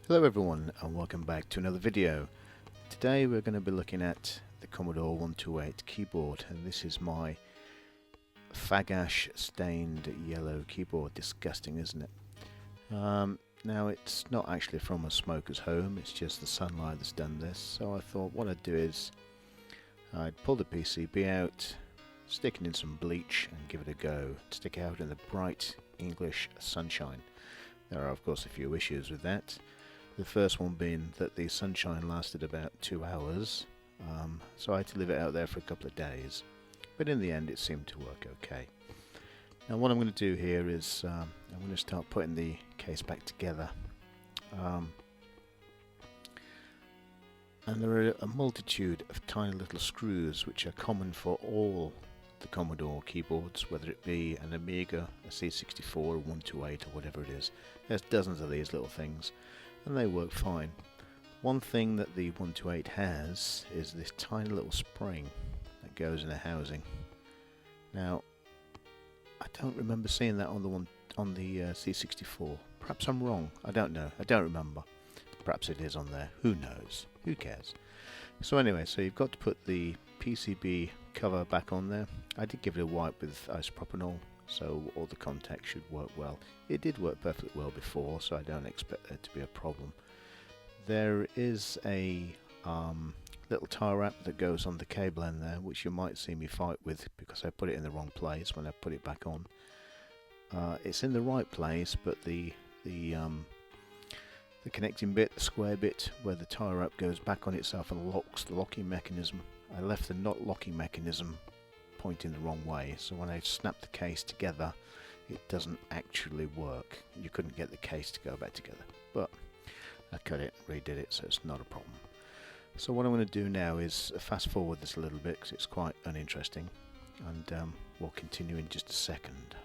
Hello everyone and welcome back to another video. Today we're going to be looking at the Commodore 128 keyboard, and this is my fagash stained yellow keyboard. Disgusting, isn't it? Now it's not actually from a smoker's home, it's just the sunlight that's done this. So I thought what I'd do is I'd pull the PCB out, stick it in some bleach and give it a go. Stick it out in the bright English sunshine. There are of course a few issues with that. The first one being that the sunshine lasted about 2 hours, so I had to leave it out there for a couple of days, but in the end it seemed to work okay. Now what I'm going to do here is I'm going to start putting the case back together, and there are a multitude of tiny little screws which are common for all the Commodore keyboards, whether it be an Amiga, a C64, a 128 or whatever it is. There's dozens of these little things and they work fine. One thing that the 128 has is this tiny little spring that goes in a housing. Now I don't remember seeing that on the C64. Perhaps I'm wrong. I don't know. I don't remember. Perhaps it is on there. Who knows? Who cares? So anyway, so you've got to put the PCB cover back on there. I did give it a wipe with isopropanol, so all the contacts should work well. It did work perfectly well before, so I don't expect there to be a problem. There is a little tie wrap that goes on the cable end there, which you might see me fight with because I put it in the wrong place when I put it back on. It's in the right place, but the connecting bit, the square bit where the tie wrap goes back on itself and locks the locking mechanism, I left the not locking mechanism pointing the wrong way, so when I snap the case together it doesn't actually work. You couldn't get the case to go back together, but I cut it, redid it, so it's not a problem. So what I'm going to do now is fast forward this a little bit because it's quite uninteresting, and we'll continue in just a second.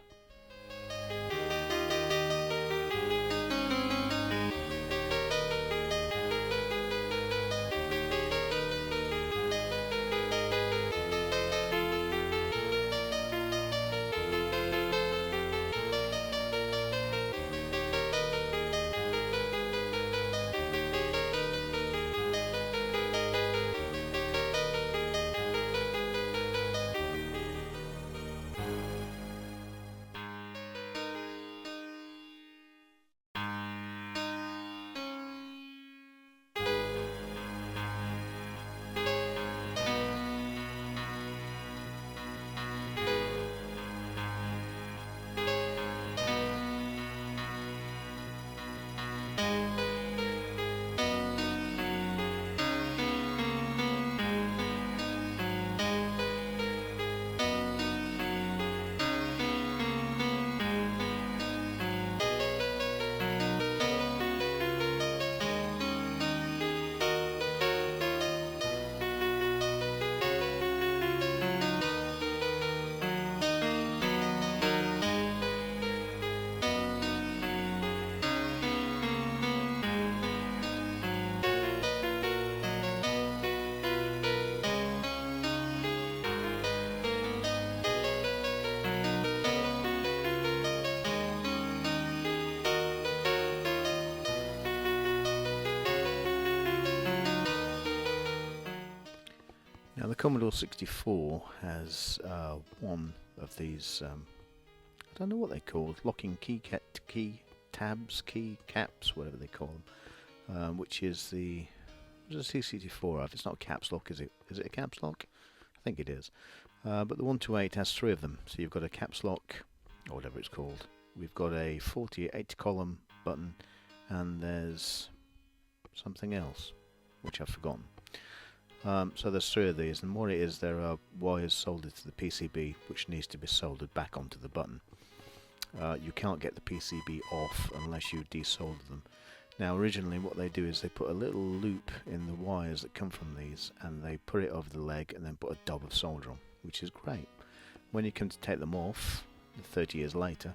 Now the Commodore 64 has one of these, I don't know what they're called, locking key tabs, key caps, whatever they call them, which is the, what does a C64 have? It's not a caps lock, is it? Is it a caps lock? I think it is. But the 128 has 3 of them, so you've got a caps lock, or whatever it's called. We've got a 48 column button, and there's something else, which I've forgotten. So there's 3 of these, and what it is, there are wires soldered to the PCB which needs to be soldered back onto the button. You can't get the PCB off unless you desolder them. Now originally what they do is they put a little loop in the wires that come from these, and they put it over the leg and then put a dab of solder on, which is great. When you come to take them off 30 years later,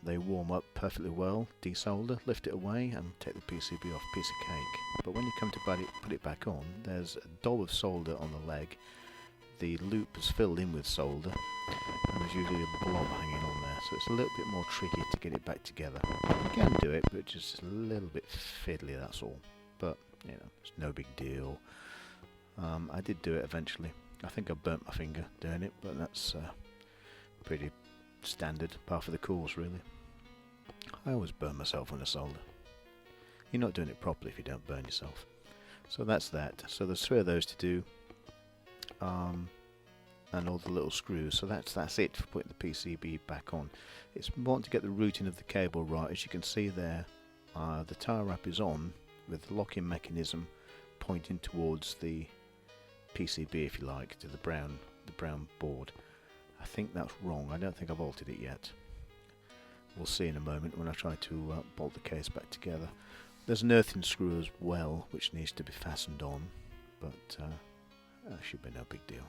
they warm up perfectly well, desolder, lift it away and take the PCB off, piece of cake. But when you come to put it back on, there's a dab of solder on the leg. the loop is filled in with solder, and there's usually a blob hanging on there, so it's a little bit more tricky to get it back together. You can do it, but just a little bit fiddly, that's all. But, you know, it's no big deal. I did do it eventually. I think I burnt my finger doing it, but that's pretty standard, par for the course, really. I always burn myself when I solder. You're not doing it properly if you don't burn yourself. So that's that. So there's 3 of those to do, and all the little screws. So that's it for putting the PCB back on. It's important to get the routing of the cable right. As you can see there, the tie wrap is on with the locking mechanism pointing towards the PCB, if you like, to the brown board. I think that's wrong. I don't think I've altered it yet. We'll see in a moment when I try to bolt the case back together. There's an earthing screw as well, which needs to be fastened on, but that should be no big deal.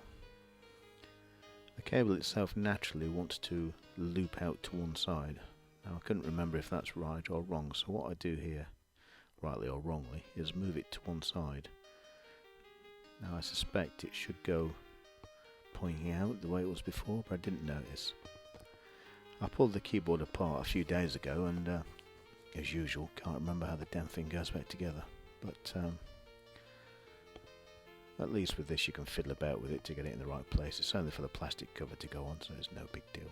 The cable itself naturally wants to loop out to one side. Now I couldn't remember if that's right or wrong, so what I do here, rightly or wrongly, is move it to one side. Now I suspect it should go pointing out the way it was before, but I didn't notice. I pulled the keyboard apart a few days ago and as usual, can't remember how the damn thing goes back together, but at least with this you can fiddle about with it to get it in the right place. It's only for the plastic cover to go on, so it's no big deal.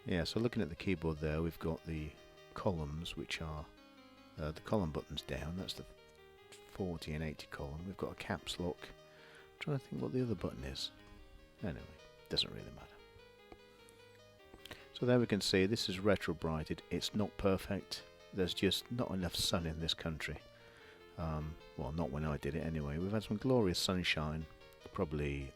Yeah, so looking at the keyboard there, we've got the columns, which are the column buttons down. That's the 40 and 80 column. We've got a caps lock. I'm trying to think what the other button is. Anyway, doesn't really matter. So there we can see this is retrobrighted. It's not perfect. There's just not enough sun in this country. Well, not when I did it anyway. We've had some glorious sunshine probably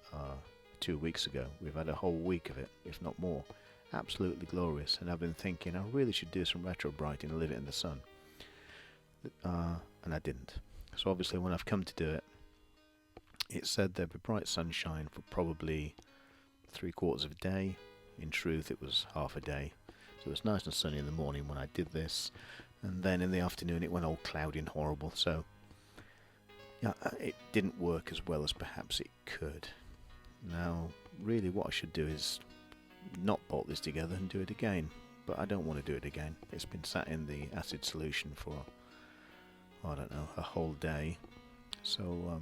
2 weeks ago. We've had a whole week of it, if not more. Absolutely glorious. And I've been thinking I really should do some retrobrighting and leave it in the sun. And I didn't. So obviously when I've come to do it, it said there'd be bright sunshine for probably 3/4 of a day. In truth, it was half a day. So it was nice and sunny in the morning when I did this, and then in the afternoon it went all cloudy and horrible. So yeah, it didn't work as well as perhaps it could. Now really what I should do is not bolt this together and do it again, but I don't want to do it again. It's been sat in the acid solution for, I don't know, a whole day, so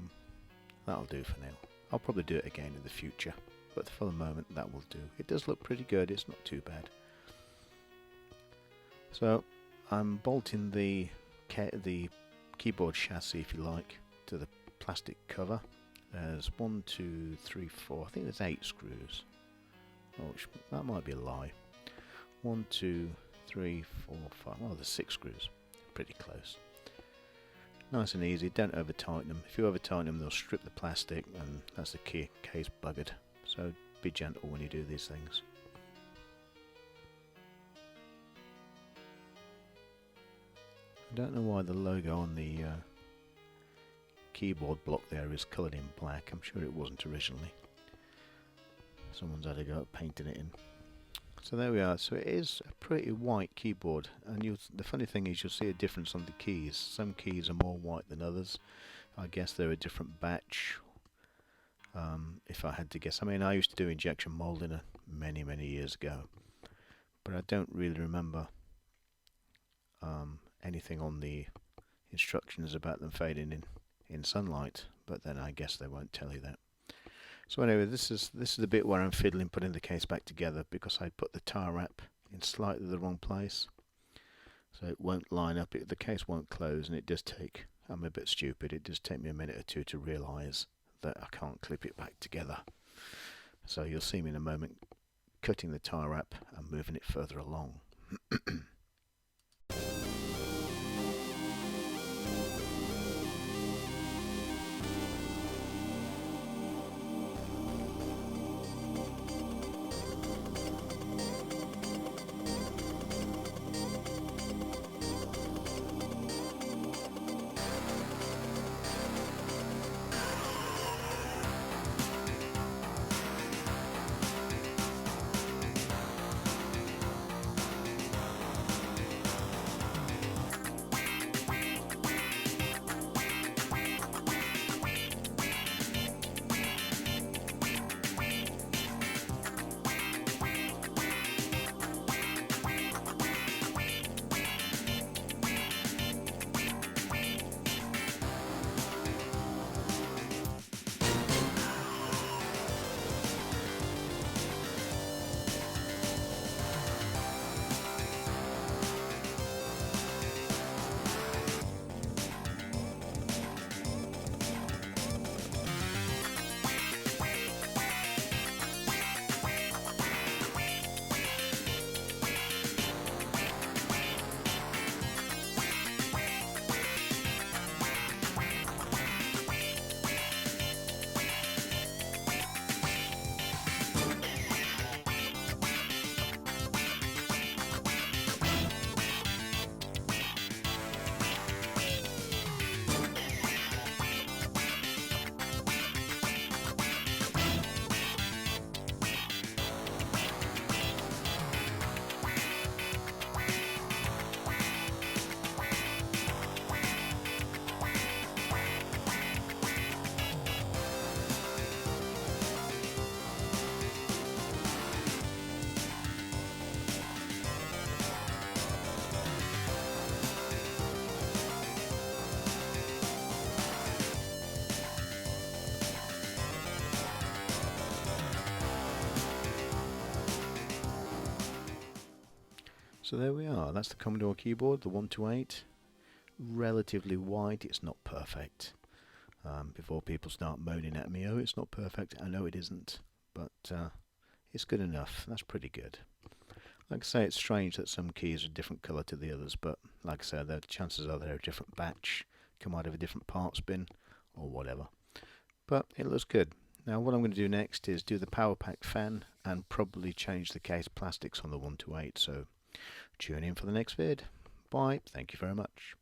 that'll do for now. I'll probably do it again in the future, but for the moment that will do. It does look pretty good, it's not too bad. So I'm bolting the keyboard chassis, if you like, to the plastic cover. There's 1, 2, 3, 4, I think there's 8 screws. Oh, that might be a lie. 1, 2, 3, 4, 5, oh there's 6 screws. Pretty close. Nice and easy, don't over tighten them. If you over tighten them they'll strip the plastic and that's the case buggered. So be gentle when you do these things. I don't know why the logo on the keyboard block there is coloured in black. I'm sure it wasn't originally. Someone's had a go at painting it in. So there we are. So it is a pretty white keyboard, and the funny thing is you'll see a difference on the keys. Some keys are more white than others. I guess they're a different batch. If I had to guess, I mean I used to do injection moulding many years ago, but I don't really remember anything on the instructions about them fading in sunlight, but then I guess they won't tell you that. So anyway, this is the bit where I'm fiddling putting the case back together, because I put the tie wrap in slightly the wrong place, so it won't line up. The case won't close, and it does take, I'm a bit stupid, it does take me a minute or two to realise that I can't clip it back together. So you'll see me in a moment cutting the tie wrap and moving it further along. So there we are, that's the Commodore keyboard, the 128. Relatively wide, it's not perfect. Before people start moaning at me, oh it's not perfect, I know it isn't, but it's good enough, that's pretty good. Like I say, it's strange that some keys are a different colour to the others, but like I said, the chances are they're a different batch, come out of a different parts bin, or whatever. But it looks good. Now what I'm going to do next is do the power pack fan and probably change the case plastics on the 128, so tune in for the next vid. Bye, thank you very much.